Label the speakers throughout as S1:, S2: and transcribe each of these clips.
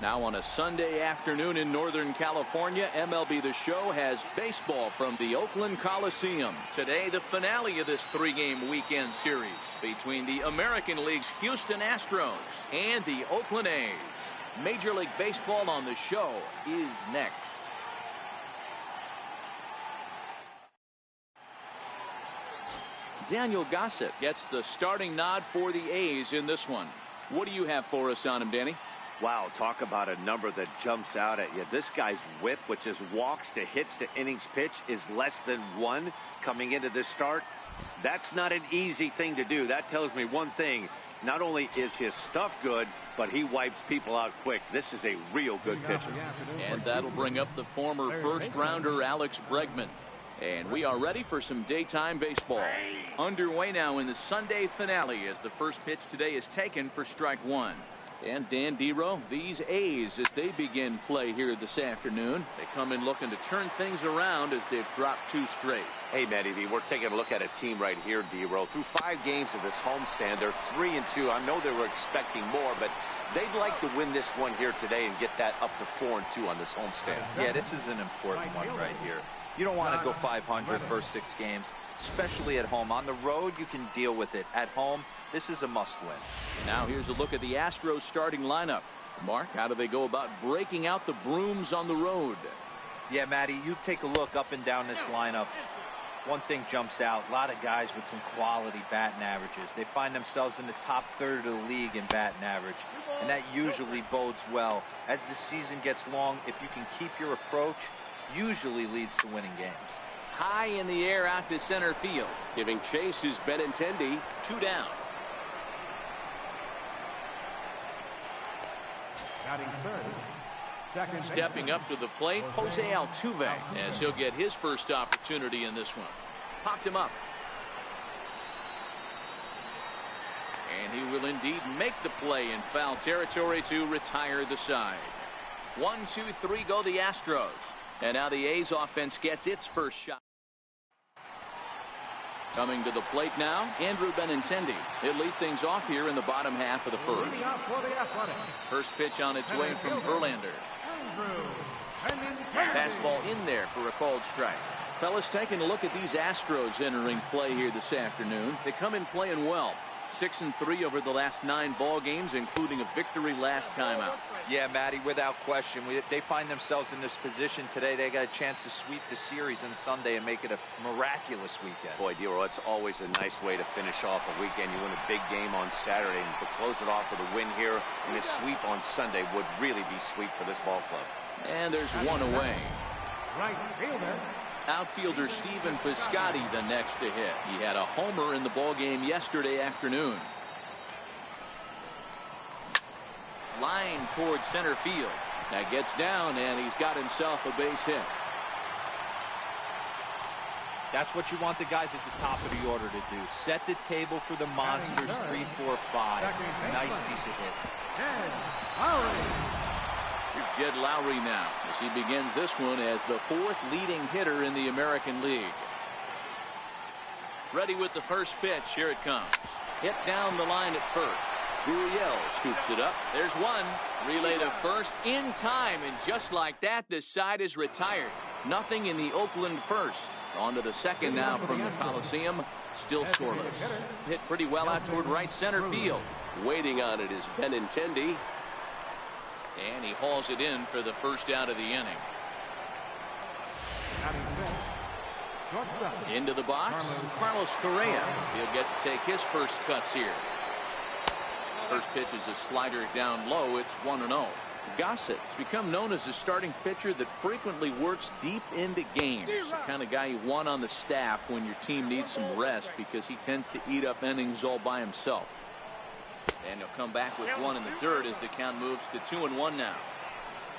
S1: Now on a Sunday afternoon in Northern California, MLB The Show has baseball from the Oakland Coliseum. Today, the finale of this three-game weekend series between the American League's Houston Astros and the Oakland A's. Major League Baseball on The Show is next. Daniel Gossett gets the starting nod for the A's in this one. What do you have for us on him, Danny?
S2: Wow, talk about a number that jumps out at you. This guy's whip, which is walks to hits to innings pitch, is less than 1 coming into this start. That's not an easy thing to do. That tells me one thing. Not only is his stuff good, but he wipes people out quick. This is a real good pitcher.
S1: And that'll bring up the former first-rounder Alex Bregman. And we are ready for some daytime baseball. Underway now in the Sunday finale as the first pitch today is taken for strike one. And Dan Dero, these A's, as they begin play here this afternoon, they come in looking to turn things around as they've dropped 2 straight.
S2: Hey, Matty V, we're taking a look at a team right here, Dero. Through 5 games of this homestand, they're 3-2. I know they were expecting more, but they'd like to win this one here today and get that up to 4-2 on this homestand.
S3: Yeah, this is an important one right here. You don't want to go 500 first 6 games, especially at home. On the road, you can deal with it. At home, this is a must-win.
S1: Now here's a look at the Astros starting lineup. Mark, how do they go about breaking out the brooms on the road?
S3: Yeah, Matty, you take a look up and down this lineup. One thing jumps out. A lot of guys with some quality batting averages. They find themselves in the top third of the league in batting average, and that usually bodes well. As the season gets long, if you can keep your approach, usually leads to winning games.
S1: High in the air out to center field. Giving chase is Benintendi. 2 down. Stepping up to the plate, Jose Altuve, as he'll get his first opportunity in this one. Popped him up. And he will indeed make the play in foul territory to retire the side. 1, 2, 3 go the Astros. And now the A's offense gets its first shot. Coming to the plate now, Andrew Benintendi. He'll lead things off here in the bottom half of the first. First pitch on its way from Verlander. Fastball in there for a called strike. Fellas, taking a look at these Astros entering play here this afternoon. They come in playing well. 6-3 over the last 9 ball games, including a victory last time out.
S3: Yeah, Matty, without question. They find themselves in this position today. They got a chance to sweep the series on Sunday and make it a miraculous weekend.
S2: Boy, Dero, it's always a nice way to finish off a weekend. You win a big game on Saturday, and to close it off with a win here and a sweep on Sunday would really be sweet for this ball club.
S1: And there's one away. Right fielder. Outfielder Stephen Piscotty the next to hit. He had a homer in the ball game yesterday afternoon. Line towards center field. That gets down, and he's got himself a base hit.
S3: That's what you want the guys at the top of the order to do. Set the table for the monsters. 3, 4, 5. Nice piece of hit.
S1: Here's Jed Lowry now as he begins this one as the 4th leading hitter in the American League. Ready with the first pitch. Here it comes. Hit down the line at first. Gurriel scoops it up. There's one. Relay to first in time, and just like that, this side is retired. Nothing in the Oakland first. On to the second now from the Coliseum. Still scoreless. Hit pretty well out toward right center field. Waiting on it is Benintendi. And he hauls it in for the first out of the inning. Into the box, Carlos Correa. He'll get to take his first cuts here. First pitch is a slider down low. It's 1-0. Gossett has become known as a starting pitcher that frequently works deep into games. The kind of guy you want on the staff when your team needs some rest, because he tends to eat up innings all by himself. And he'll come back with one in the dirt as the count moves to 2-1 now.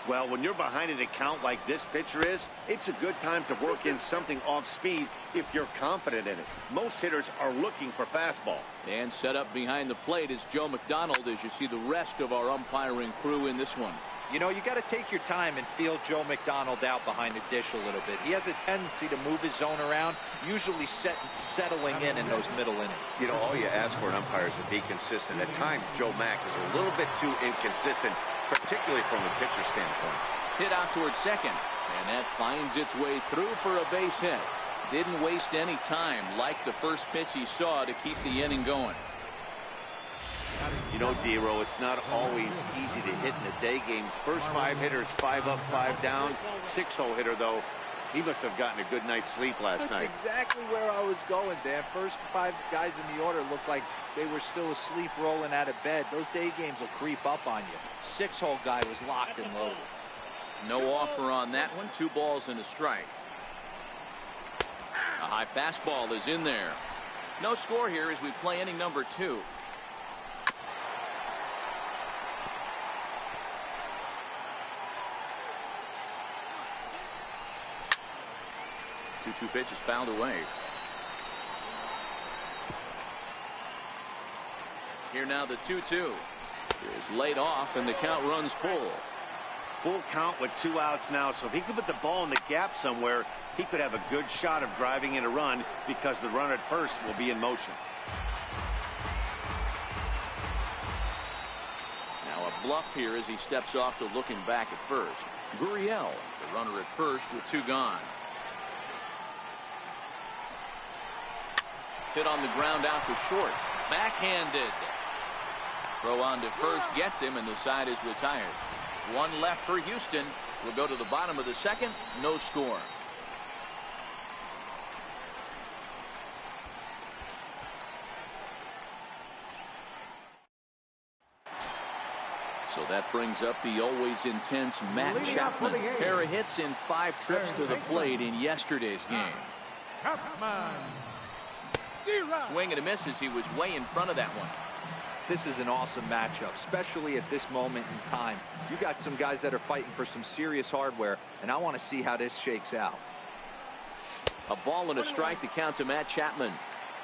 S2: Well, when you're behind in a count like this pitcher is, it's a good time to work in something off speed if you're confident in it. Most hitters are looking for fastball.
S1: And set up behind the plate is Joe McDonald as you see the rest of our umpiring crew in this one.
S3: You know, you got to take your time and feel Joe McDonald out behind the dish a little bit. He has a tendency to move his zone around, usually settling in those middle innings.
S2: You know, all you ask for an umpire is to be consistent. At times, Joe Mack is a little bit too inconsistent. particularly from a pitcher standpoint.
S1: Hit out towards second, and that finds its way through for a base hit. Didn't waste any time, like the first pitch he saw, to keep the inning going.
S2: You know, D-Row, it's not always easy to hit in the day games. First 5 hitters, 5 up, 5 down. 6-hole hitter, though, he must have gotten a good night's sleep last night.
S3: That's exactly where I was going, Dan. First 5 guys in the order looked like they were still asleep rolling out of bed. Those day games will creep up on you. 6-hole guy was locked and loaded.
S1: No offer on that one. 2 balls and a strike. A high fastball is in there. No score here as we play inning number 2. Two pitches fouled away. Here now the 2-2. Here's laid off and the count runs full.
S2: Full count with 2 outs now, so if he could put the ball in the gap somewhere, he could have a good shot of driving in a run because the runner at first will be in motion.
S1: Now a bluff here as he steps off to looking back at first. Gurriel, the runner at first with 2 gone. Hit on the ground out to short. Backhanded. Throw on to first gets him, and the side is retired. 1 left for Houston. We'll go to the bottom of the second. No score. So that brings up the always intense Matt Chapman. Pair of hits in 5 trips to the plate in yesterday's game. Swing and a miss as he was way in front of that one.
S3: This is an awesome matchup, especially at this moment in time. You got some guys that are fighting for some serious hardware, and I want to see how this shakes out.
S1: A ball and a strike to count to Matt Chapman.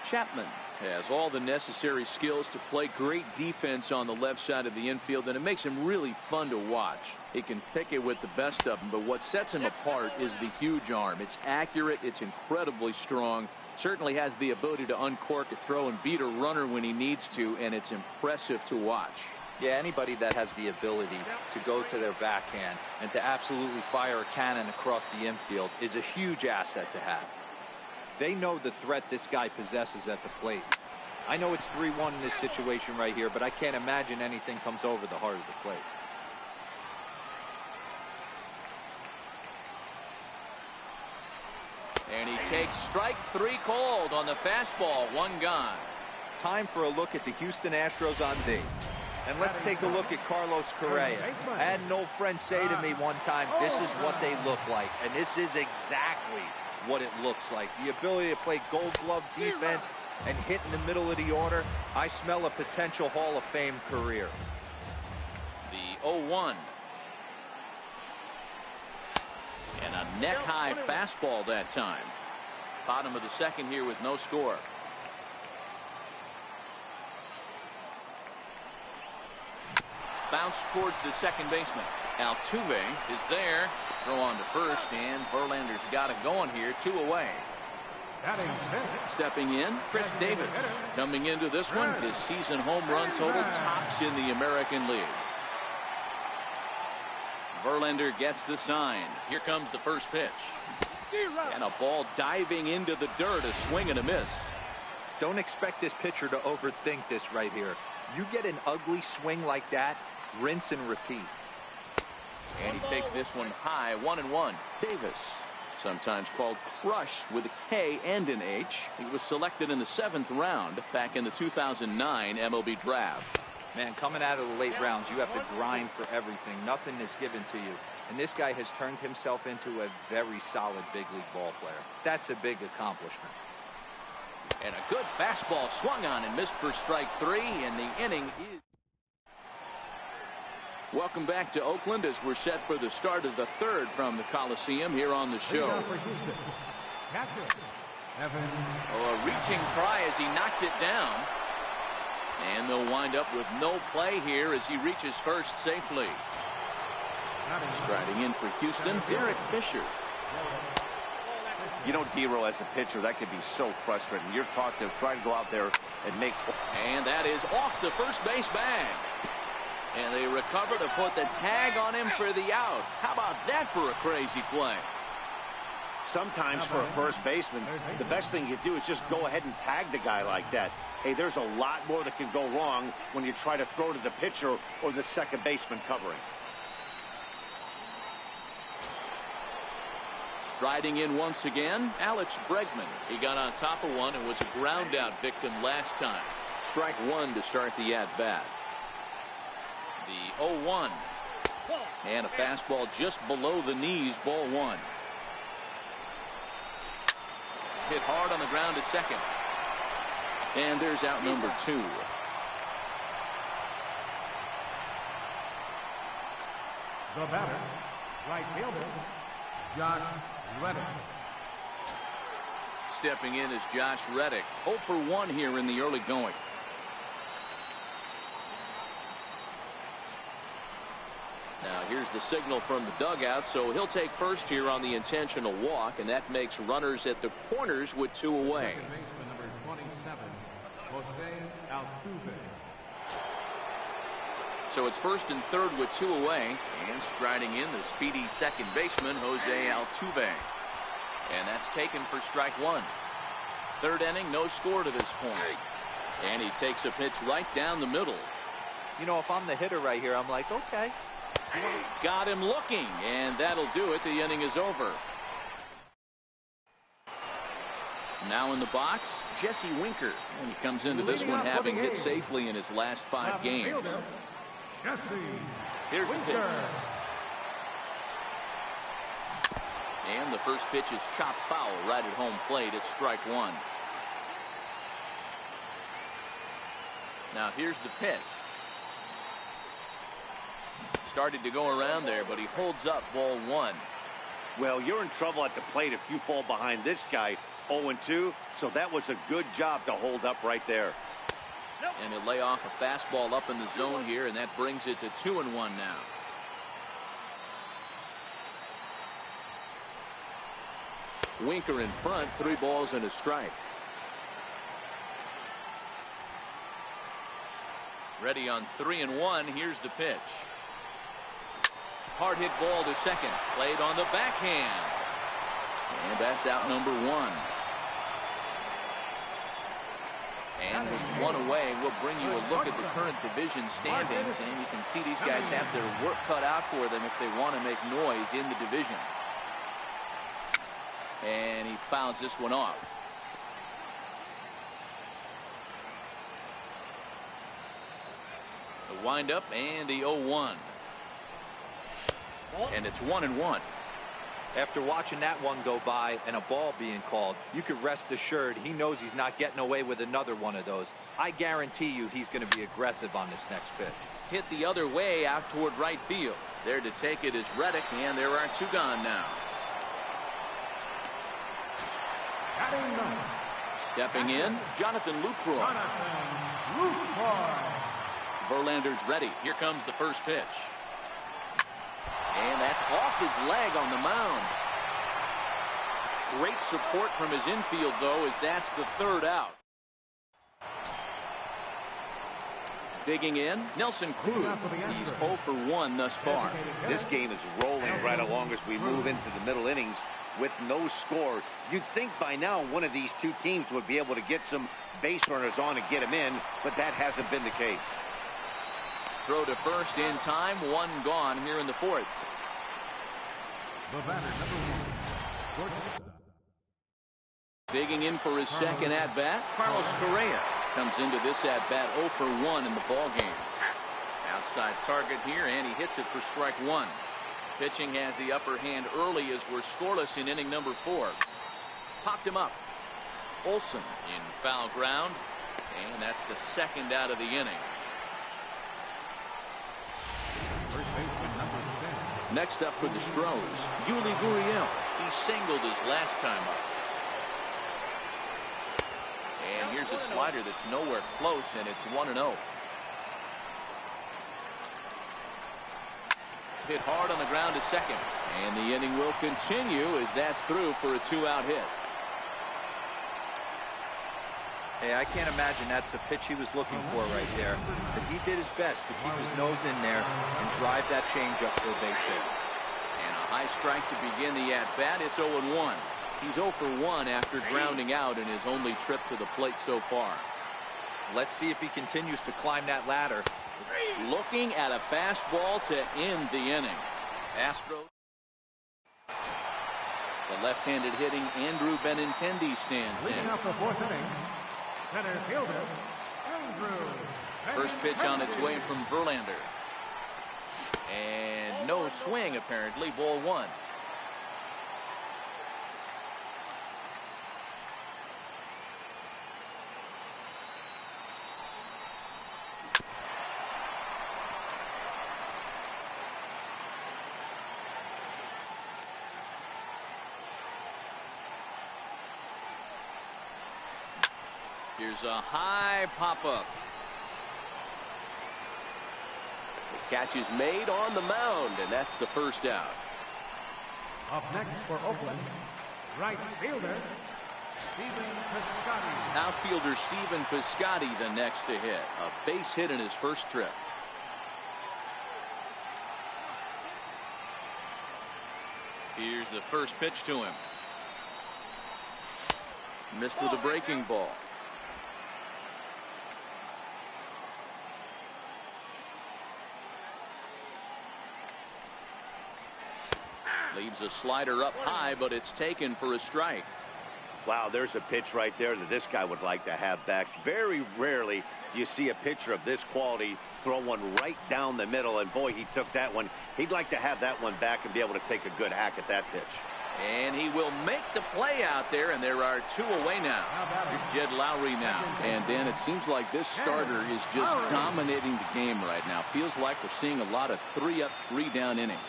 S1: Chapman has all the necessary skills to play great defense on the left side of the infield, and it makes him really fun to watch. He can pick it with the best of them, but what sets him apart is the huge arm. It's accurate, it's incredibly strong. Certainly has the ability to uncork a throw and beat a runner when he needs to, and it's impressive to watch.
S3: Yeah, anybody that has the ability to go to their backhand and to absolutely fire a cannon across the infield is a huge asset to have. They know the threat this guy possesses at the plate. I know it's 3-1 in this situation right here, but I can't imagine anything comes over the heart of the plate.
S1: And he takes strike 3 called on the fastball. 1 gone.
S3: Time for a look at the Houston Astros on D. And let's take a look at Carlos Correa. I had an old friend say to me one time, this is what they look like. And this is exactly what it looks like. The ability to play gold glove defense and hit in the middle of the order. I smell a potential Hall of Fame career.
S1: The 0-1. And a neck-high fastball that time. Bottom of the second here with no score. Bounce towards the second baseman. Altuve is there. Throw on to first, and Verlander's got it going here. 2 away. Stepping in, Chris Davis. Coming into this one, his season home run total tops in the American League. Verlander gets the sign. Here comes the first pitch. And a ball diving into the dirt, a swing and a miss.
S3: Don't expect this pitcher to overthink this right here. You get an ugly swing like that, rinse and repeat.
S1: And he takes this one high, 1-1. Davis, sometimes called Crush with a K and an H. He was selected in the 7th round back in the 2009 MLB draft.
S3: Man, coming out of the late rounds, you have to grind for everything. Nothing is given to you. And this guy has turned himself into a very solid big league ball player. That's a big accomplishment.
S1: And a good fastball swung on and missed for strike 3, and the inning is... Welcome back to Oakland as we're set for the start of the 3rd from the Coliseum here on the show. Oh, a reaching try as he knocks it down. And they'll wind up with no play here as he reaches first safely. Striding in for Houston, Derek Fisher.
S2: You know, D-Row, as a pitcher, that could be so frustrating. You're taught to try to go out there and make...
S1: And that is off the first base bag. And they recover to put the tag on him for the out. How about that for a crazy play?
S2: Sometimes for a first baseman, the best thing you do is just go ahead and tag the guy like that. Hey, there's a lot more that can go wrong when you try to throw to the pitcher or the second baseman covering.
S1: Striding in once again, Alex Bregman. He got on top of one and was a ground out victim last time. Strike one to start the at-bat. The 0-1. And a fastball just below the knees, ball one. Hit hard on the ground to second. And there's out number two.
S4: The batter, right fielder, Josh Reddick.
S1: Stepping in is Josh Reddick. 0 for 1 here in the early going. Now here's the signal from the dugout, so he'll take first here on the intentional walk, and that makes runners at the corners with 2 away.
S4: Second baseman number 27, Jose Altuve.
S1: So it's first and third with 2 away, and striding in the speedy second baseman Jose Altuve, and that's taken for strike one. Third inning, no score to this point, and he takes a pitch right down the middle.
S3: You know, if I'm the hitter right here, I'm like, okay.
S1: Got him looking, and that'll do it. The inning is over. Now in the box, Jesse Winker. And he comes into this one having hit safely in his last 5 games. Here's the pitch. And the first pitch is chopped foul right at home plate. It's strike one. Now here's the pitch. Started to go around there, but he holds up, ball one.
S2: Well, you're in trouble at the plate if you fall behind this guy 0-2, so that was a good job to hold up right there.
S1: And he'll lay off a fastball up in the zone here, and that brings it to 2-1 now. Winker in front, 3 balls and a strike. Ready on 3-1. Here's the pitch. Hard hit ball to second. Played on the backhand. And that's out number 1. And with 1 away, we'll bring you a look at the current division standings. And you can see these guys have their work cut out for them if they want to make noise in the division. And he fouls this one off. The windup and the 0-1. And it's 1-1.
S3: After watching that one go by and a ball being called, you could rest assured he knows he's not getting away with another one of those. I guarantee you he's going to be aggressive on this next pitch.
S1: Hit the other way out toward right field. There to take it is Reddick, and there are 2 gone now. Stepping in, Jonathan Lucroy. Verlander's ready. Here comes the first pitch. And that's off his leg on the mound. Great support from his infield, though, as that's the 3rd out. Digging in, Nelson Cruz. He's 0 for 1 thus far.
S2: This game is rolling right along as we move into the middle innings with no score. You'd think by now one of these 2 teams would be able to get some base runners on and get them in, but that hasn't been the case.
S1: Throw to first in time, 1 gone here in the 4th.
S4: The batter, number 1.
S1: Digging in for his second at-bat, Carlos Correa comes into this at-bat 0 for 1 in the ballgame. Outside target here, and he hits it for strike 1. Pitching has the upper hand early as we're scoreless in inning number 4. Popped him up. Olsen in foul ground, and that's the 2nd out of the inning.
S4: First baseman number 10.
S1: Next up for the Stros, Yuli Gurriel. He singled his last time up. And here's a slider that's nowhere close, and it's 1-0. Hit hard on the ground to second. And the inning will continue as that's through for a 2-out hit.
S3: Hey, I can't imagine that's the pitch he was looking for right there. But he did his best to keep his nose in there and drive that changeup for a base hit.
S1: And a high strike to begin the at-bat. It's 0-1. He's 0 for 1 after grounding out in his only trip to the plate so far.
S3: Let's see if he continues to climb that ladder.
S1: Looking at a fastball to end the inning. Astros. The left-handed hitting Andrew Benintendi stands in.
S4: Leading up the fourth inning, center fielder, Andrew.
S1: First pitch on its way from Verlander. And no swing, apparently. Ball 1. Here's a high pop-up. The catch is made on the mound, and that's the first out.
S4: Up next for Oakland, right fielder, Stephen Piscotty.
S1: Outfielder Stephen Piscotty the next to hit. A base hit in his first trip. Here's the first pitch to him. Missed with a breaking ball. Leaves a slider up high, but it's taken for a strike.
S2: Wow, there's a pitch right there that this guy would like to have back. Very rarely do you see a pitcher of this quality throw one right down the middle, and boy, he took that one. He'd like to have that one back and be able to take a good hack at that pitch.
S1: And he will make the play out there, and there are 2 away now. Here's Jed Lowry now. And Dan, it seems like this starter is just dominating the game right now. Feels like we're seeing a lot of 3-up, 3-down innings.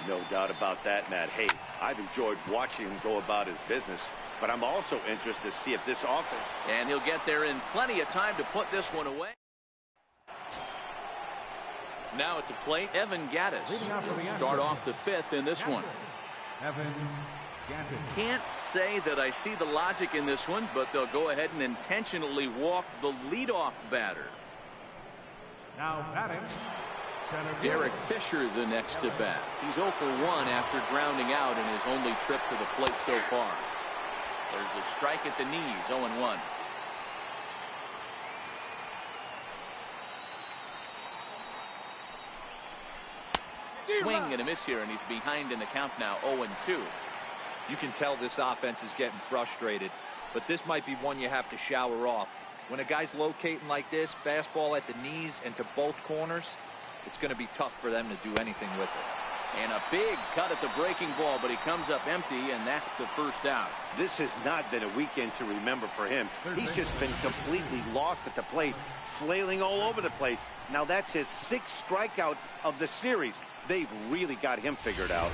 S2: No doubt about that, Matt. Hey, I've enjoyed watching him go about his business, but I'm also interested to see if this offense...
S1: And he'll get there in plenty of time to put this one away. Now at the plate, Evan Gattis. He'll start off the 5th in this one.
S4: Evan Gattis.
S1: Can't say that I see the logic in this one, but they'll go ahead and intentionally walk the leadoff batter.
S4: Now batting,
S1: Derek Fisher the next to bat. He's 0 for 1 after grounding out in his only trip to the plate so far. There's a strike at the knees, 0-1. Swing and a miss here, and he's behind in the count now, 0-2.
S3: You can tell this offense is getting frustrated, but this might be one you have to shower off. When a guy's locating like this, fastball at the knees and to both corners, it's going to be tough for them to do anything with it.
S1: And a big cut at the breaking ball, but he comes up empty, and that's the first out.
S2: This has not been a weekend to remember for him. He's just been completely lost at the plate, flailing all over the place. Now that's his 6th strikeout of the series. They've really got him figured out.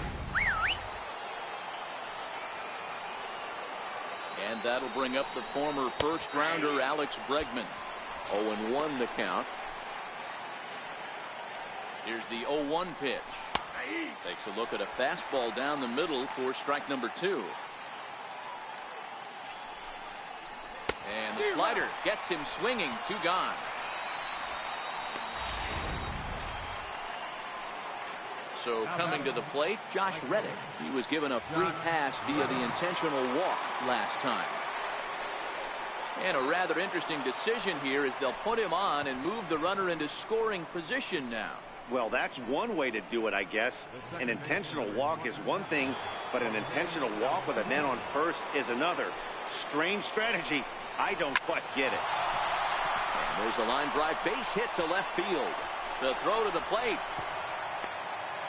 S1: And that'll bring up the former first-rounder Alex Bregman. 0-1 the count. Here's the 0-1 pitch. Takes a look at a fastball down the middle for strike number 2. And the slider gets him swinging. 2 gone. So coming to the plate, Josh Reddick. He was given a free pass via the intentional walk last time. And a rather interesting decision here is they'll put him on and move the runner into scoring position now.
S2: Well, that's one way to do it, I guess. An intentional walk is one thing, but an intentional walk with a man on first is another. Strange strategy. I don't quite get it.
S1: And there's a line drive base hit to left field. The throw to the plate.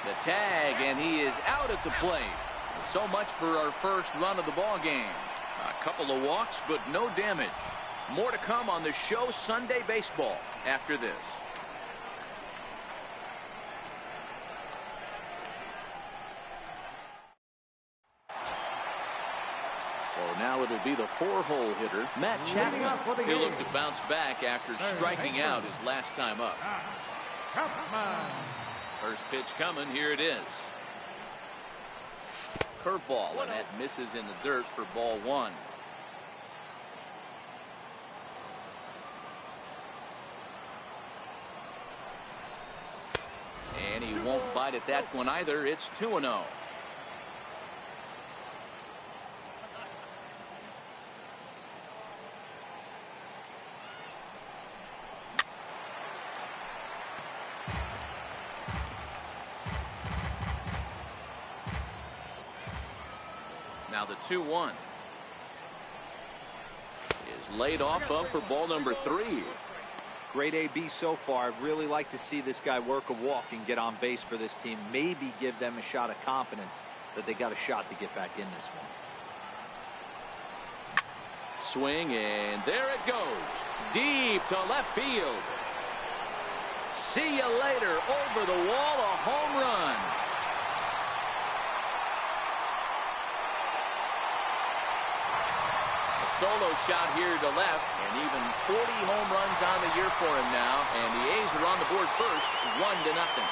S1: The tag, and he is out at the plate. So much for our first run of the ball game. A couple of walks, but no damage. More to come on the show Sunday Baseball after this. So now it'll be the 4-hole hitter, Matt Chapman. He'll look to bounce back after striking out his last time up. First pitch coming. Here it is. Curveball, and that misses in the dirt for ball 1. wide at that one either. It's 2-0. Now the 2-1 is laid off of for ball number 3.
S3: Great AB so far. I'd really like to see this guy work a walk and get on base for this team. Maybe give them a shot of confidence that they got a shot to get back in this one.
S1: Swing, and there it goes. Deep to left field. See you later. Over the wall, a home run. Solo shot here to left, and even 40 home runs on the year for him now, and the A's are on the board first, 1-0.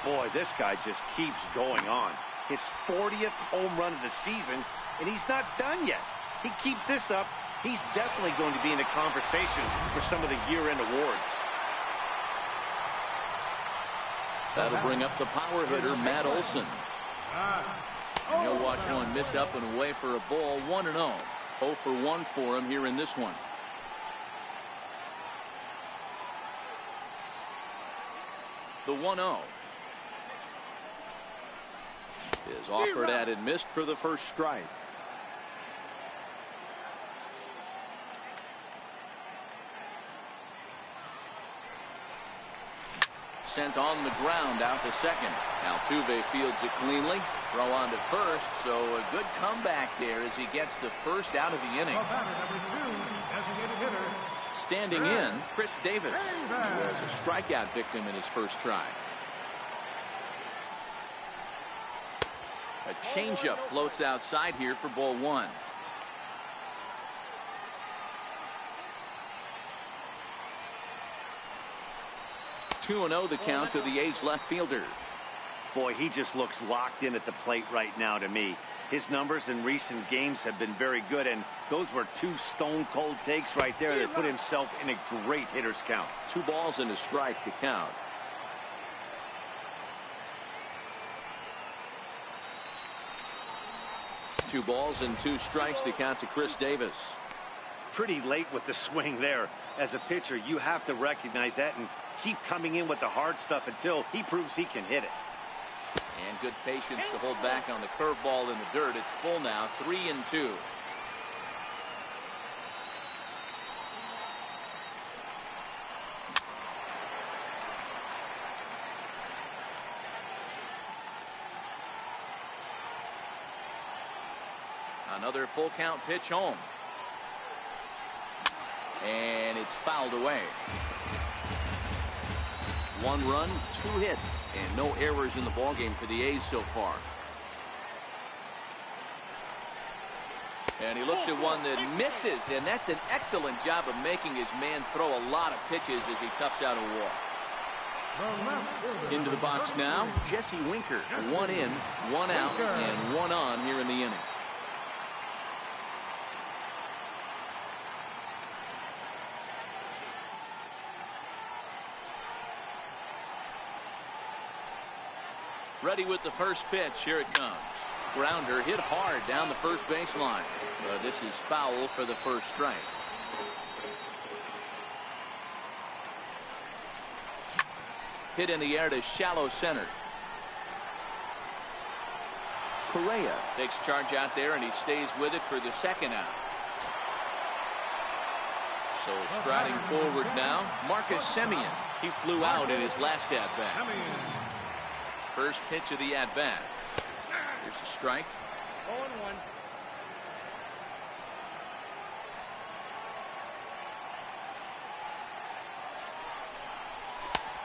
S2: Boy, this guy just keeps going on. His 40th home run of the season, and he's not done yet. He keeps this up, he's definitely going to be in the conversation for some of the year-end awards.
S1: That'll bring up the power hitter, Matt Olson. And he'll watch one miss up and away for a ball. 1-0. 0 for 1 for him here in this one. The 1-0 is offered at and missed for the first strike. Sent on the ground out to second. Altuve fields it cleanly. Throw on to first, so a good comeback there as he gets the first out of the inning. Standing in, Chris Davis, who was a strikeout victim in his first try. A changeup floats outside here for ball 1. Two 2-0 the count to the A's left fielder.
S2: Boy, he just looks locked in at the plate right now to me. His numbers in recent games have been very good, and those were 2 stone-cold takes right there that put himself in a great hitter's count.
S1: 2 balls and a strike to count. Two balls and 2 strikes to count to Chris Davis.
S2: Pretty late with the swing there. As a pitcher, you have to recognize that and keep coming in with the hard stuff until he proves he can hit it.
S1: And good patience to hold back on the curveball in the dirt. It's full now, 3-2. Another full count pitch home. And it's fouled away. 1 run, 2 hits, and no errors in the ballgame for the A's so far. And he looks at one that misses, and that's an excellent job of making his man throw a lot of pitches as he toughs out a walk. Into the box now, Jesse Winker. 1 in, 1 out, and 1 on here in the inning. Ready with the first pitch. Here it comes. Grounder hit hard down the first baseline. But this is foul for the first strike. Hit in the air to shallow center. Correa takes charge out there, and he stays with it for the second out. So striding forward now, Marcus Semien. He flew out in his last at-bat. First pitch of the at-bat. Here's a strike.
S5: 0-1.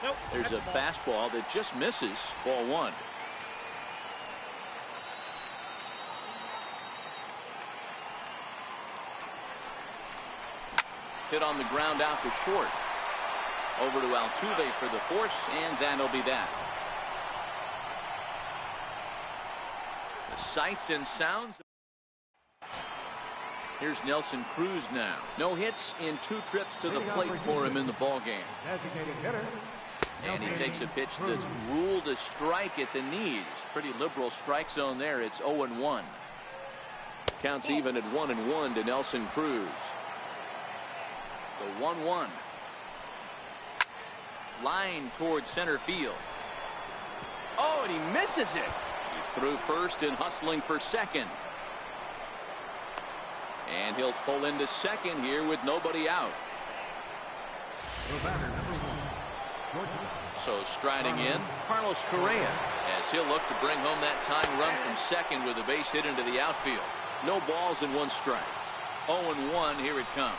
S5: Nope,
S1: there's a fastball that just misses. Ball 1. Hit on the ground out to short. Over to Altuve for the force, and that'll be that. The sights and sounds. Here's Nelson Cruz now. No hits in 2 trips to the plate for him in the ball game.
S4: Designated hitter.
S1: And he takes a pitch that's ruled a strike at the knees. Pretty liberal strike zone there. It's 0-1. Counts even at 1-1 to Nelson Cruz. The 1-1. Line towards center field. Oh, and he misses it. He's through first and hustling for second. And he'll pull into second here with nobody out.
S4: The batter, number 1.
S1: So striding in, Carlos Correa, as he'll look to bring home that tying run from second with a base hit into the outfield. No balls and 1 strike. 0-1, here it comes.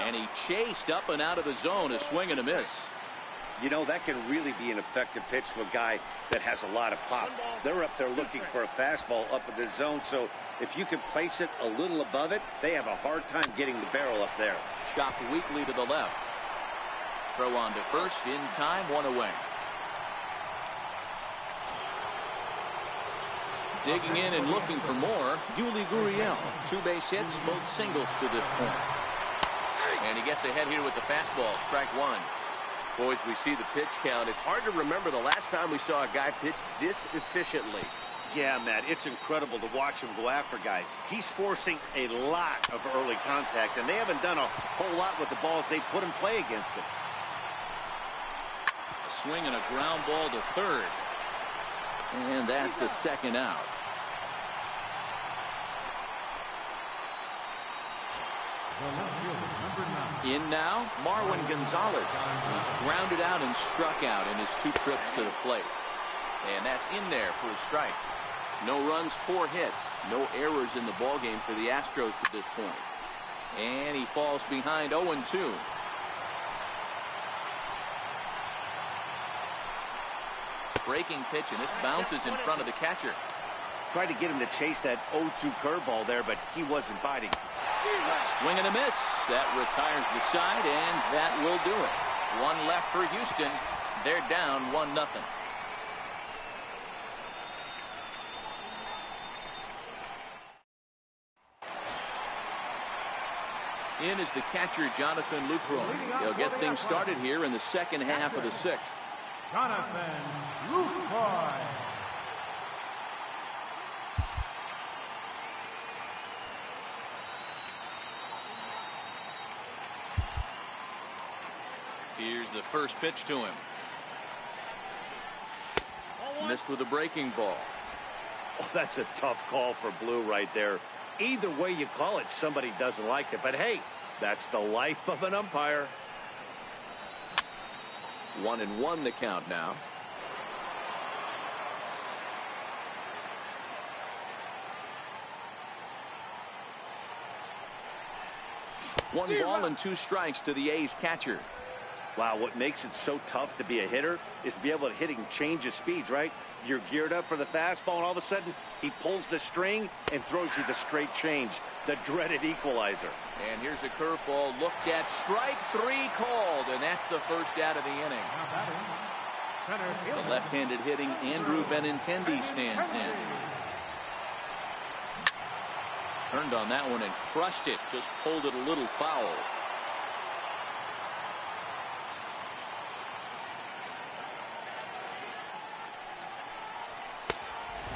S1: And he chased up and out of the zone, a swing and a miss.
S2: You know, that can really be an effective pitch to a guy that has a lot of pop. They're up there looking for a fastball up in the zone, so if you can place it a little above it, they have a hard time getting the barrel up there.
S1: Chopped weakly to the left. Throw on to first, in time, 1 away. Digging in and looking for more, Yuli Gurriel. 2 base hits, both singles to this point. And he gets ahead here with the fastball, strike 1. Boys, we see the pitch count. It's hard to remember the last time we saw a guy pitch this efficiently.
S2: Yeah, Matt, it's incredible to watch him go after guys. He's forcing a lot of early contact, and they haven't done a whole lot with the balls they put in play against him.
S1: A swing and a ground ball to third. And that's the second out. In now, Marwin Gonzalez. He's grounded out and struck out in his 2 trips to the plate. And that's in there for a strike. No runs, 4 hits. No errors in the ballgame for the Astros to this point. And he falls behind 0-2. Breaking pitch, and this bounces in front of the catcher.
S2: Tried to get him to chase that 0-2 curveball there, but he wasn't biting.
S1: Swing and a miss. That retires the side, and that will do it. 1 left for Houston. They're down 1-0. In is the catcher, Jonathan Lucroy. He'll get things started here in the second half of the 6th.
S4: Jonathan Lucroy.
S1: Here's the first pitch to him. Missed with a breaking ball.
S2: Oh, that's a tough call for Blue right there. Either way you call it, somebody doesn't like it. But hey, that's the life of an umpire.
S1: 1-1 the count now. One ball and 2 strikes to the A's catcher.
S2: Wow, what makes it so tough to be a hitter is to be able to hit and change his speeds, right? You're geared up for the fastball, and all of a sudden, he pulls the string and throws you the straight change, the dreaded equalizer.
S1: And here's a curveball looked at. Strike 3 called, and that's the first out of the inning. The left-handed hitting Andrew Benintendi stands in. Turned on that one and crushed it. Just pulled it a little foul.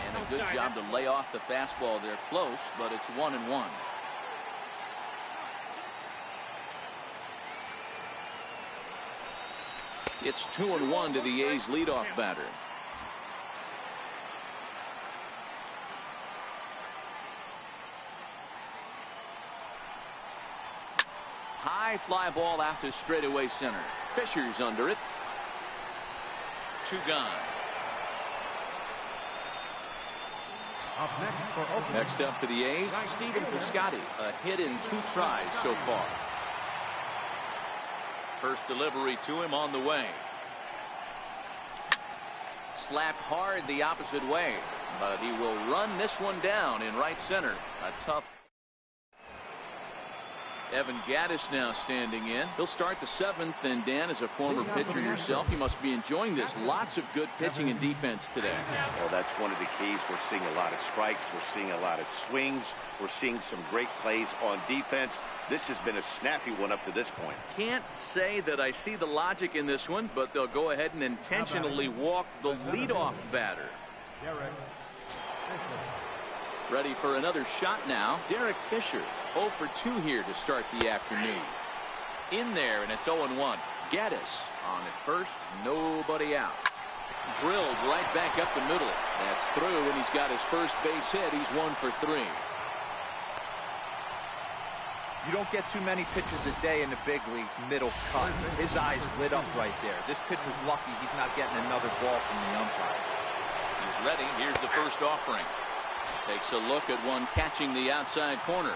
S1: And a good job to lay off the fastball there. Close, but it's 1-1. It's 2-1 to the A's leadoff batter. High fly ball out to straightaway center. Fisher's under it. 2 gone. Next up for the A's, Stephen Piscotty. A hit in 2 tries so far. First delivery to him on the way. Slapped hard the opposite way, but he will run this one down in right center. A tough. Evan Gaddis now standing in. He'll start the 7th, and Dan, as a former pitcher yourself, you must be enjoying this. Lots of good pitching and defense today.
S2: Well, that's one of the keys. We're seeing a lot of strikes. We're seeing a lot of swings. We're seeing some great plays on defense. This has been a snappy one up to this point.
S1: Can't say that I see the logic in this one, but they'll go ahead and intentionally walk the leadoff batter. Ready for another shot now. Derek Fisher, 0 for 2 here to start the afternoon. In there, and it's 0-1. Gaddis on at first, nobody out. Drilled right back up the middle. That's through, and he's got his first base hit. He's 1 for 3.
S3: You don't get too many pitches a day in the big leagues middle cut. His eyes lit up right there. This pitcher's lucky he's not getting another ball from the umpire.
S1: He's ready. Here's the first offering. Takes a look at one catching the outside corner.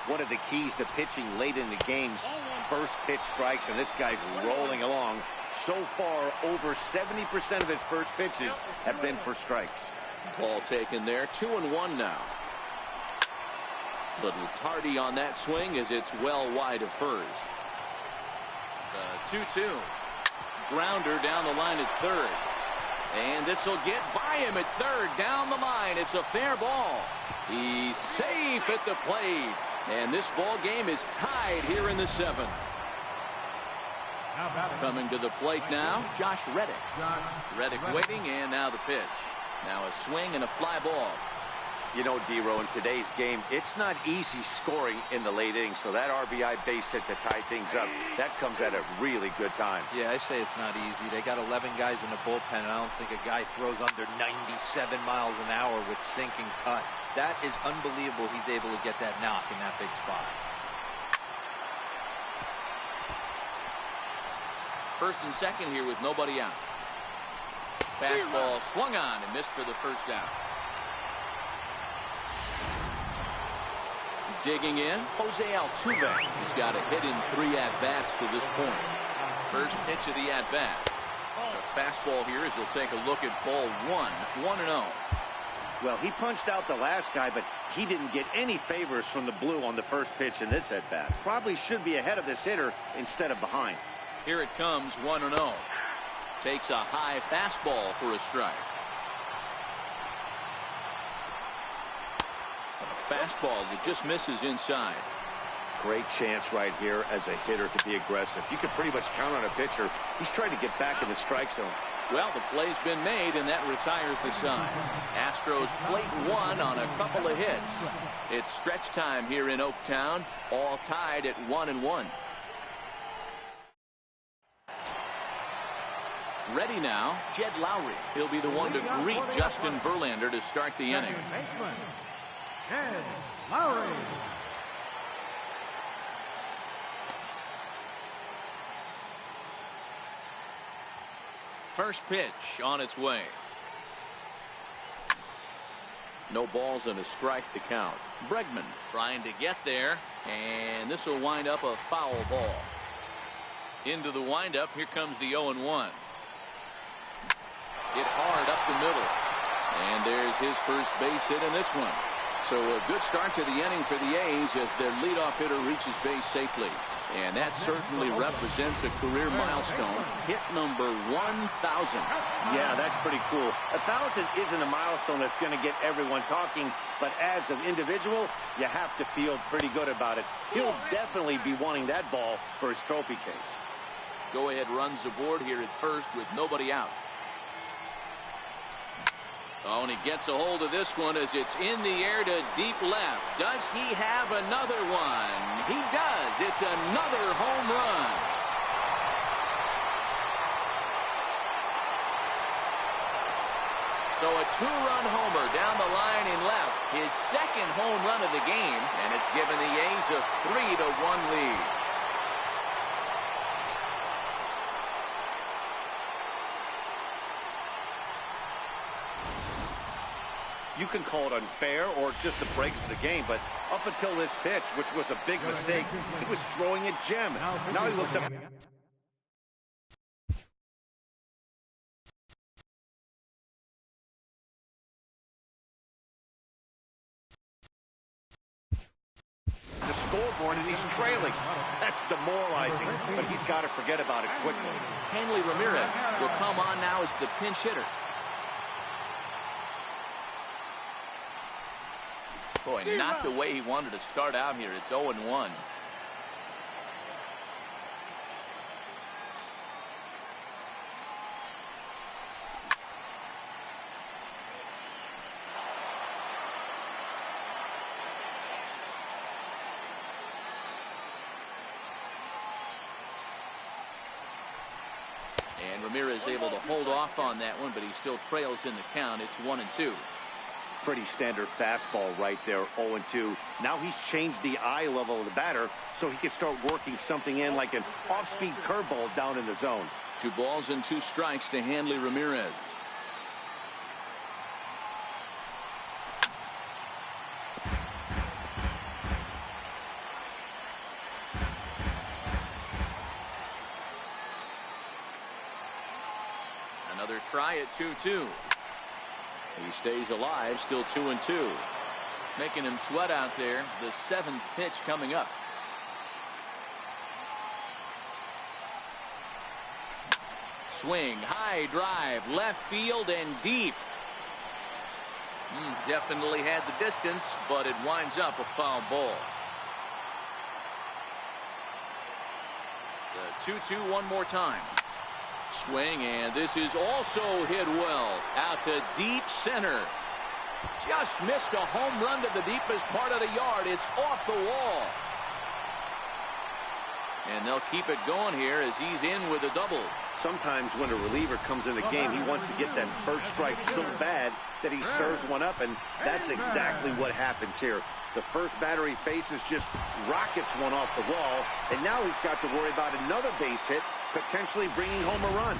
S2: One of the keys to pitching late in the games, first pitch strikes, and this guy's rolling along. So far, over 70% of his first pitches have been for strikes.
S1: Ball taken there. 2-1 now. Little tardy on that swing as it's well wide of first. The 2-2. Grounder down the line at third. And this will get by him at third. Down the line. It's a fair ball. He's safe at the plate. And this ball game is tied here in the 7th. Coming to the plate now, Josh Reddick. Reddick waiting, and now the pitch. Now a swing and a fly ball.
S2: You know, D-Row, in today's game, it's not easy scoring in the late innings, so that RBI base hit to tie things up, that comes at a really good time.
S3: Yeah, I say it's not easy. They got 11 guys in the bullpen, and I don't think a guy throws under 97 miles an hour with sinking cut. That is unbelievable he's able to get that knock in that big spot.
S1: First and second here with nobody out. Fastball swung on and missed for the first out. Digging in, Jose Altuve. He's got a hit in 3 at-bats to this point. First pitch of the at-bat. The fastball here as he'll take a look at ball 1-0.
S2: Well, he punched out the last guy, but he didn't get any favors from the blue on the first pitch in this at-bat. Probably should be ahead of this hitter instead of behind.
S1: Here it comes, 1-0. Takes a high fastball for a strike. Fastball that just misses inside.
S2: Great chance right here as a hitter to be aggressive. You can pretty much count on a pitcher. He's trying to get back in the strike zone.
S1: Well, the play's been made, and that retires the side. Astros plate 1 on a couple of hits. It's stretch time here in Oaktown, all tied at 1-1. Ready now, Jed Lowry. He'll be the one to greet Justin Verlander to start the inning.
S4: Jed Lowry.
S1: First pitch on its way. No balls and a strike to count. Bregman trying to get there, and this will wind up a foul ball. Into the windup, here comes the 0-1. Hit hard up the middle, and there's his first base hit in this one. So a good start to the inning for the A's as their leadoff hitter reaches base safely. And that certainly represents a career milestone. Hit number 1,000.
S2: Yeah, that's pretty cool. 1,000 isn't a milestone that's going to get everyone talking, but as an individual, you have to feel pretty good about it. He'll definitely be wanting that ball for his trophy case.
S1: Go ahead runs aboard here at first with nobody out. Oh, and he gets a hold of this one as it's in the air to deep left. Does he have another one? He does. It's another home run. So a 2-run homer down the line in left. His second home run of the game, and it's given the A's a 3-1 lead.
S2: You can call it unfair or just the breaks of the game, but up until this pitch, which was a big mistake, he was throwing a gem. Now he looks up. The score for it, and he's trailing. That's demoralizing, but he's got to forget about it quickly.
S1: Hanley Ramirez will come on now as the pinch hitter. Boy, not the way he wanted to start out here. It's 0-1. And Ramirez able to hold off on that one, but he still trails in the count. It's 1-2.
S2: Pretty standard fastball right there, 0-2. Now he's changed the eye level of the batter so he can start working something in like an off-speed curveball down in the zone.
S1: 2 balls and 2 strikes to Hanley Ramirez. Another try at 2-2. He stays alive, still 2-2. Making him sweat out there. The 7th pitch coming up. Swing, high drive, left field and deep. Definitely had the distance, but it winds up a foul ball. The 2-2 one more time. Swing, and this is also hit well out to deep center. Just missed a home run to the deepest part of the yard. It's off the wall. And they'll keep it going here as he's in with a double.
S2: Sometimes when a reliever comes in the game, he wants to get that first strike so bad that he serves one up, and that's exactly what happens here. The first batter he faces just rockets one off the wall, and now he's got to worry about another base hit, potentially bringing home a run.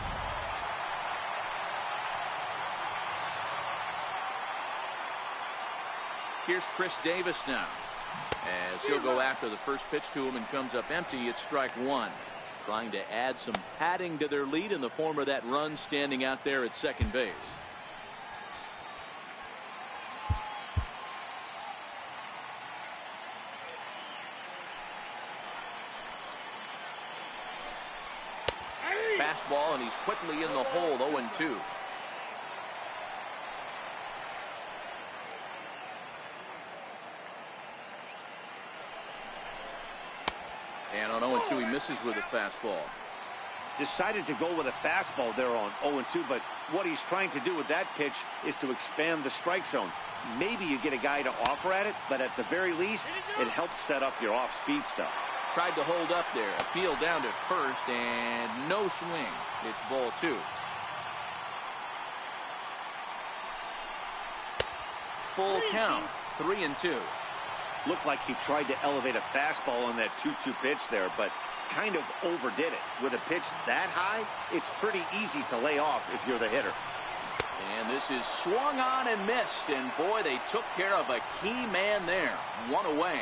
S1: Here's Chris Davis now, as he'll go after the first pitch to him and comes up empty. It's strike 1. Trying to add some padding to their lead in the form of that run standing out there at second base. Fastball, and he's quickly in the hole. 0-2. And on 0-2, he misses with a fastball.
S2: Decided to go with a fastball there on 0-2, but what he's trying to do with that pitch is to expand the strike zone. Maybe you get a guy to offer at it, but at the very least, it helps set up your off-speed stuff.
S1: Tried to hold up there. Appeal down to first, and no swing. It's ball 2. Full count. 3-2.
S2: Looked like he tried to elevate a fastball on that 2-2 pitch there, but kind of overdid it. With a pitch that high, it's pretty easy to lay off if you're the hitter.
S1: And this is swung on and missed, and boy, they took care of a key man there. 1 away.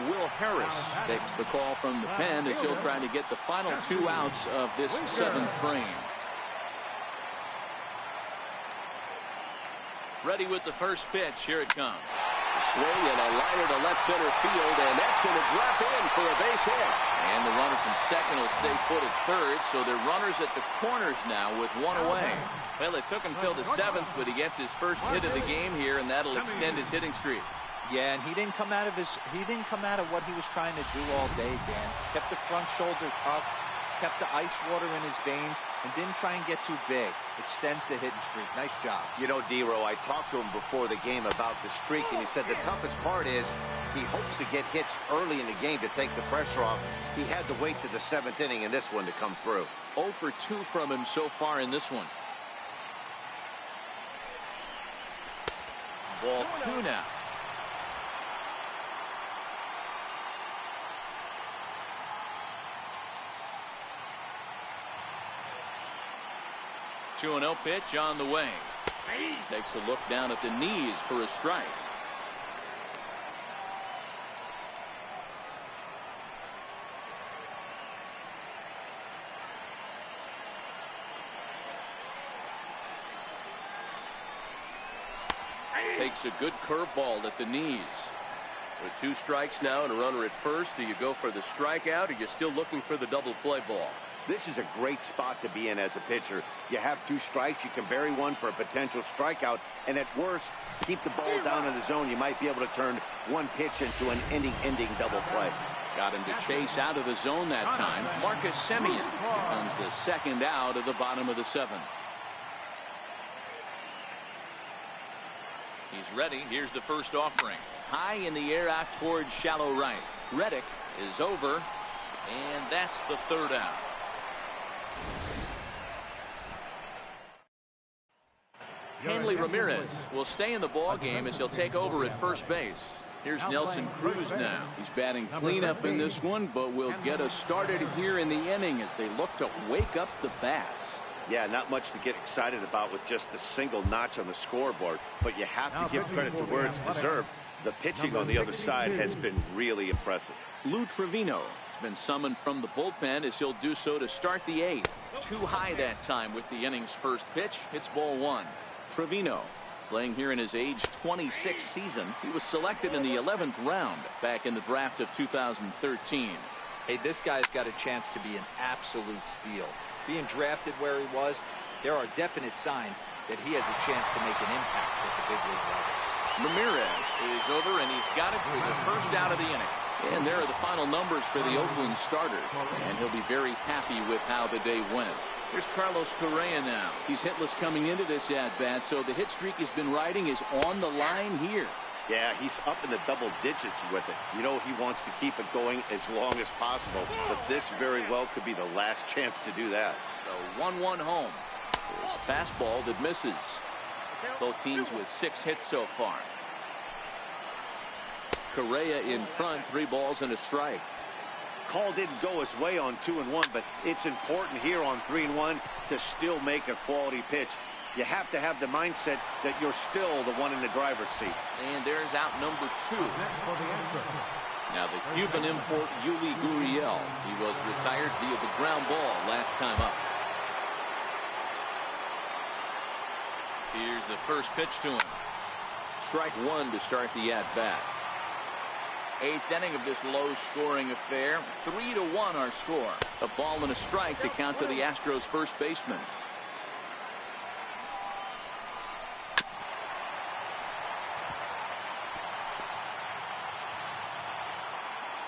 S1: Will Harris takes the call from the pen as he'll try to get the final 2 outs of this 7th frame. Ready with the first pitch. Here it comes. Swing and a liner to left center field, and that's going to drop in for a base hit. And the runner from second will stay put at third, so they're runners at the corners now with 1 away. Well, it took him till the 7th, but he gets his first hit of the game here, and that'll extend his hitting streak.
S3: Yeah, and he didn't come out of what he was trying to do all day, Dan. Kept the front shoulder up, kept the ice water in his veins, and didn't try and get too big. Extends the hitting streak. Nice job.
S2: You know, D-Row, I talked to him before the game about the streak, and he said the toughest part is he hopes to get hits early in the game to take the pressure off. He had to wait to the 7th inning in this one to come through.
S1: 0 for 2 from him so far in this one. Ball 2 now. Two 2-0 pitch on the way. Takes a look down at the knees for a strike. Takes a good curveball at the knees.
S5: With 2 strikes now and a runner at first, do you go for the strikeout, or you're still looking for the double play ball?
S2: This is a great spot to be in as a pitcher. You have 2 strikes, you can bury one for a potential strikeout, and at worst, keep the ball down in the zone. You might be able to turn one pitch into an inning-ending double play.
S1: Got him to chase out of the zone that time. Marcus Semien becomes the second out of the bottom of the 7th. He's ready. Here's the first offering. High in the air out towards shallow right. Reddick is over, and that's the 3rd out. Hanley Ramirez will stay in the ball game as he'll take over at first base. Here's Nelson Cruz now. He's batting cleanup in this one, but will get us started here in the inning as they look to wake up the bats.
S2: Yeah, not much to get excited about with just a single notch on the scoreboard, but you have to give credit to where it's deserved. The pitching on the other side has been really impressive.
S1: Lou Trevino has been summoned from the bullpen as he'll do so to start the 8th. Too high that time with the inning's first pitch. It's ball 1. Trevino playing here in his age 26 season. He was selected in the 11th round back in the draft of 2013.
S3: Hey, this guy's got a chance to be an absolute steal. Being drafted where he was, there are definite signs that he has a chance to make an impact at the big league level.
S1: Ramirez is over, and he's got it for the first out of the inning. And there are the final numbers for the Oakland starter, and he'll be very happy with how the day went. Here's Carlos Correa now. He's hitless coming into this at-bat, so the hit streak he's been riding is on the line here.
S2: Yeah, he's up in the double digits with it. You know he wants to keep it going as long as possible, but this very well could be the last chance to do that.
S1: The 1-1 home. There's a fastball that misses. Both teams with 6 hits so far. Correa in front, 3 balls and a strike.
S2: Call didn't go his way on 2-1, but it's important here on 3-1 to still make a quality pitch. You have to have the mindset that you're still the one in the driver's seat.
S1: And there's out number 2. Now the Cuban import Yuli Gurriel. He was retired via the ground ball last time up. Here's the first pitch to him. Strike 1 to start the at-bat. 8th inning of this low-scoring affair. 3-1 our score. A ball and a strike to count to the Astros first baseman.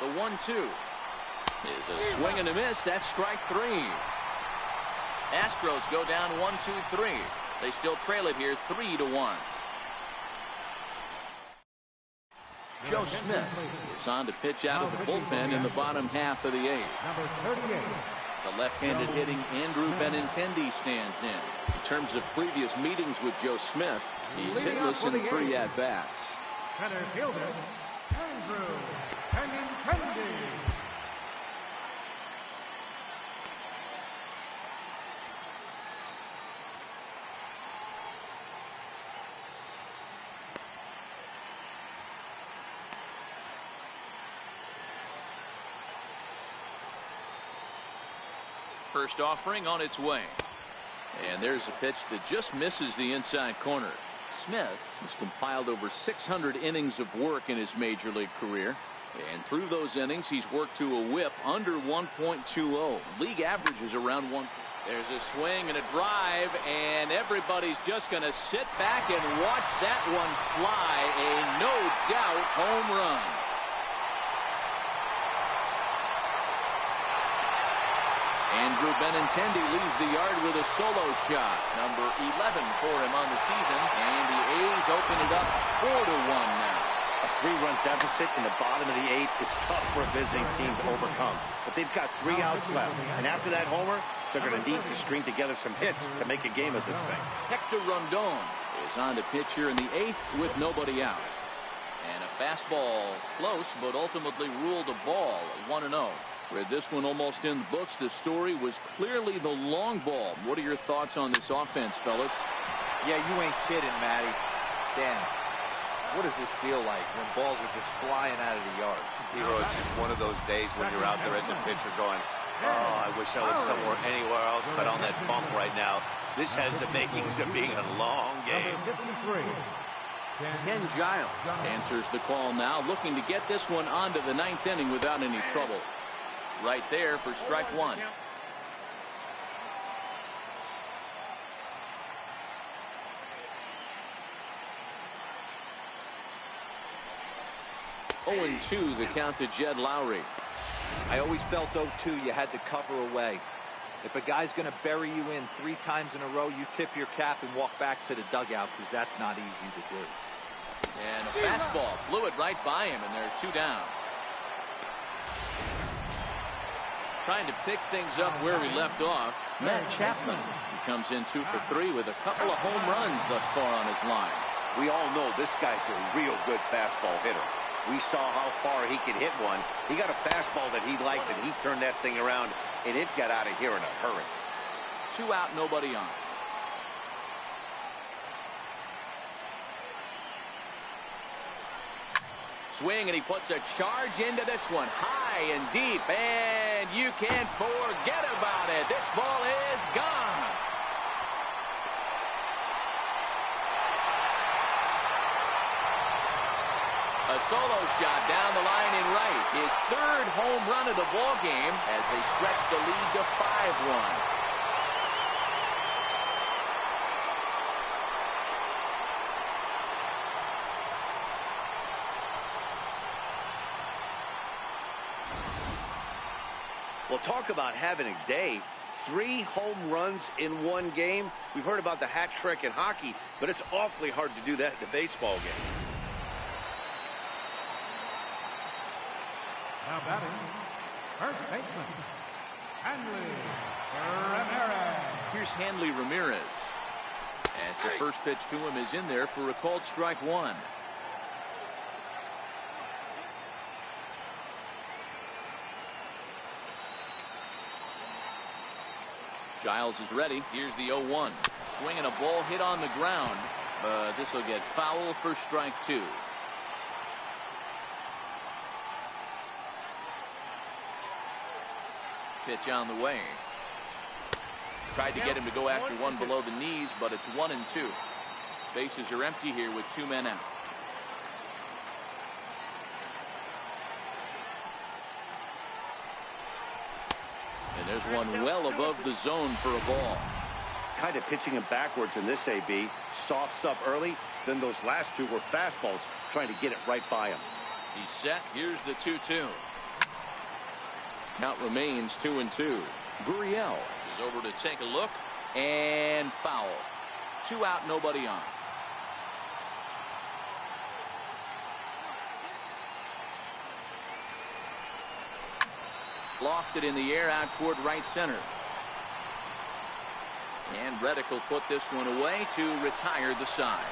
S1: The 1-2 is a swing and a miss. That's strike 3. Astros go down 1-2-3. They still trail it here 3-1. Joe Smith is on to pitch out of the bullpen in the bottom half of the 8th. The left-handed hitting Andrew Benintendi stands in. In terms of previous meetings with Joe Smith, he's hitless in 3 at-bats.
S4: Center fielder, Andrew Benintendi.
S1: First offering on its way. And there's a pitch that just misses the inside corner. Smith has compiled over 600 innings of work in his major league career. And through those innings, he's worked to a whip under 1.20. League average is around 1. There's a swing and a drive, and everybody's just going to sit back and watch that one fly. A no-doubt home run. Andrew Benintendi leaves the yard with a solo shot. Number 11 for him on the season. And the A's open it up 4-1 now.
S2: A 3-run deficit in the bottom of the 8th is tough for a visiting team to overcome. But they've got 3 outs left. And after that homer, they're going to need to string together some hits to make a game of this thing.
S1: Hector Rondon is on to pitch here in the 8th with nobody out. And a fastball close, but ultimately ruled a ball, 1-0. Read this one almost in the books. The story was clearly the long ball. What are your thoughts on this offense, fellas?
S3: Yeah, you ain't kidding, Matty. Damn. What does this feel like when balls are just flying out of the yard?
S2: Hero, it's just one of those days when you're out there as a pitcher going, oh, I wish I was somewhere anywhere else but on that bump right now. This has the makings of being a long game.
S1: Ken Giles answers the call now, looking to get this one onto the 9th inning without any trouble. Right there for strike one. Oh, and 2 the count to Jed Lowry.
S3: I always felt 0-2 you had to cover away. If a guy's going to bury you in 3 times in a row, you tip your cap and walk back to the dugout, because that's not easy to do.
S1: And a fastball blew it right by him, and they're 2 down. Trying to pick things up where we left off, Matt Chapman. He comes in 2 for 3 with a couple of home runs thus far on his line.
S2: We all know this guy's a real good fastball hitter. We saw how far he could hit one. He got a fastball that he liked, and he turned that thing around, and it got out of here in a hurry.
S1: 2 out, nobody on. Swing, and he puts a charge into this one, high and deep, and you can't forget about it. This ball is gone. A solo shot down the line in right. His 3rd home run of the ball game as they stretch the lead to 5-1.
S2: Well, talk about having a day. 3 home runs in one game. We've heard about the hat trick in hockey, but it's awfully hard to do that in a baseball game.
S4: Now batting, first baseman, Hanley Ramirez.
S1: Here's Hanley Ramirez. As the first pitch to him is in there for a called strike 1. Giles is ready. Here's the 0-1. Swinging a ball hit on the ground. This will get foul for strike 2. Pitch on the way. Tried to get him to go after one below the knees, but it's 1 and 2. Bases are empty here with 2 men out. And there's one well above the zone for a ball.
S2: Kind of pitching him backwards in this AB. Soft stuff early, then those last 2 were fastballs, trying to get it right by him.
S1: He's set. Here's the 2-2. Count remains 2 and 2. Gurriel is over to take a look, and foul. 2 out, nobody on. Lofted in the air out toward right center. And Reddick will put this one away to retire the side.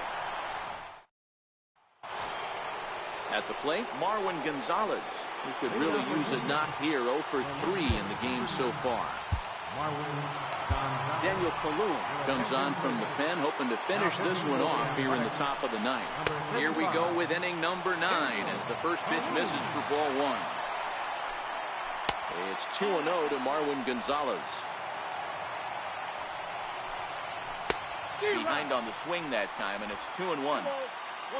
S1: At the plate, Marwin Gonzalez, who could really use a knock here. 0 for 3 in the game so far. Daniel Kalun comes on from the pen, hoping to finish this one off here in the top of the 9th. Here we go with inning number 9 as the first pitch misses for ball 1. It's 2-0 to Marwin Gonzalez. Behind on the swing that time, and it's 2-1.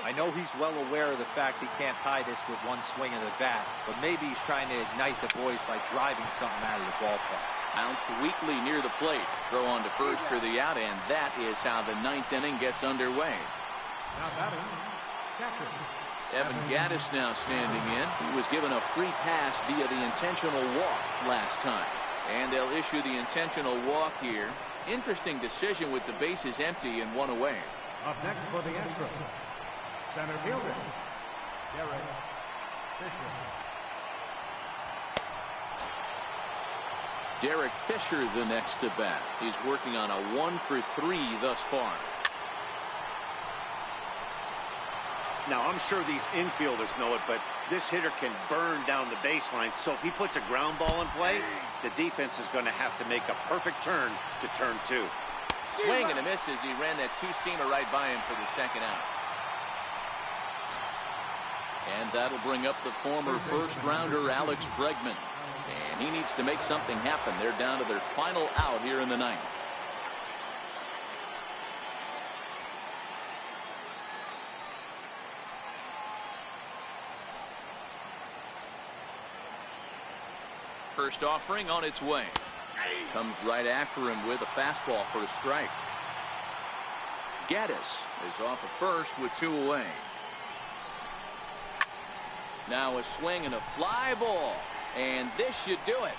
S3: I know he's well aware of the fact he can't tie this with one swing of the bat, but maybe he's trying to ignite the boys by driving something out of the ballpark.
S1: Bounced weakly near the plate. Throw on to first for the out, and that is how the 9th inning gets underway.
S4: Now batting, catcher.
S1: Evan Gaddis now standing in. He was given a free pass via the intentional walk last time. And they'll issue the intentional walk here. Interesting decision with the bases empty and 1 away.
S4: Up next for the Astros, center fielder, Derek Fisher.
S1: Derek Fisher the next to bat. He's working on a 1 for 3 thus far.
S2: Now, I'm sure these infielders know it, but this hitter can burn down the baseline. So if he puts a ground ball in play, the defense is going to have to make a perfect turn to turn 2.
S1: Swing and a miss as he ran that 2-seamer right by him for the second out. And that'll bring up the former first-rounder Alex Bregman. And he needs to make something happen. They're down to their final out here in the 9th. First offering on its way. Comes right after him with a fastball for a strike. Gaddis is off at first with 2 away. Now a swing and a fly ball. And this should do it.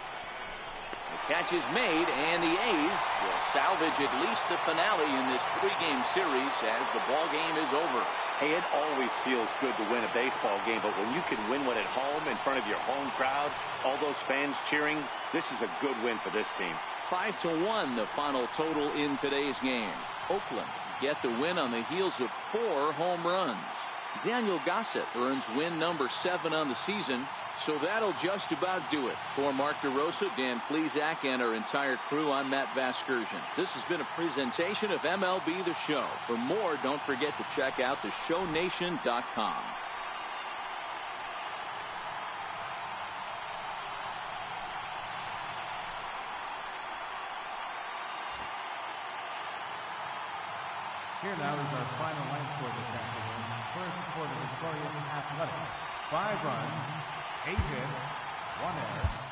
S1: The catch is made, and the A's will salvage at least the finale in this 3-game series as the ball game is over.
S2: Hey, it always feels good to win a baseball game, but when you can win one at home in front of your home crowd, all those fans cheering, this is a good win for this team.
S1: 5-1 the final total in today's game. Oakland get the win on the heels of 4 home runs. Daniel Gossett earns win number 7 on the season. So that'll just about do it. For Mark DeRosa, Dan Plesac, and our entire crew, I'm Matt Vasgersian. This has been a presentation of MLB The Show. For more, don't forget to check out theshownation.com.
S4: Here now is our final line score this afternoon. First for the Victorian Athletics. 5 runs, 8 hits, 1 error.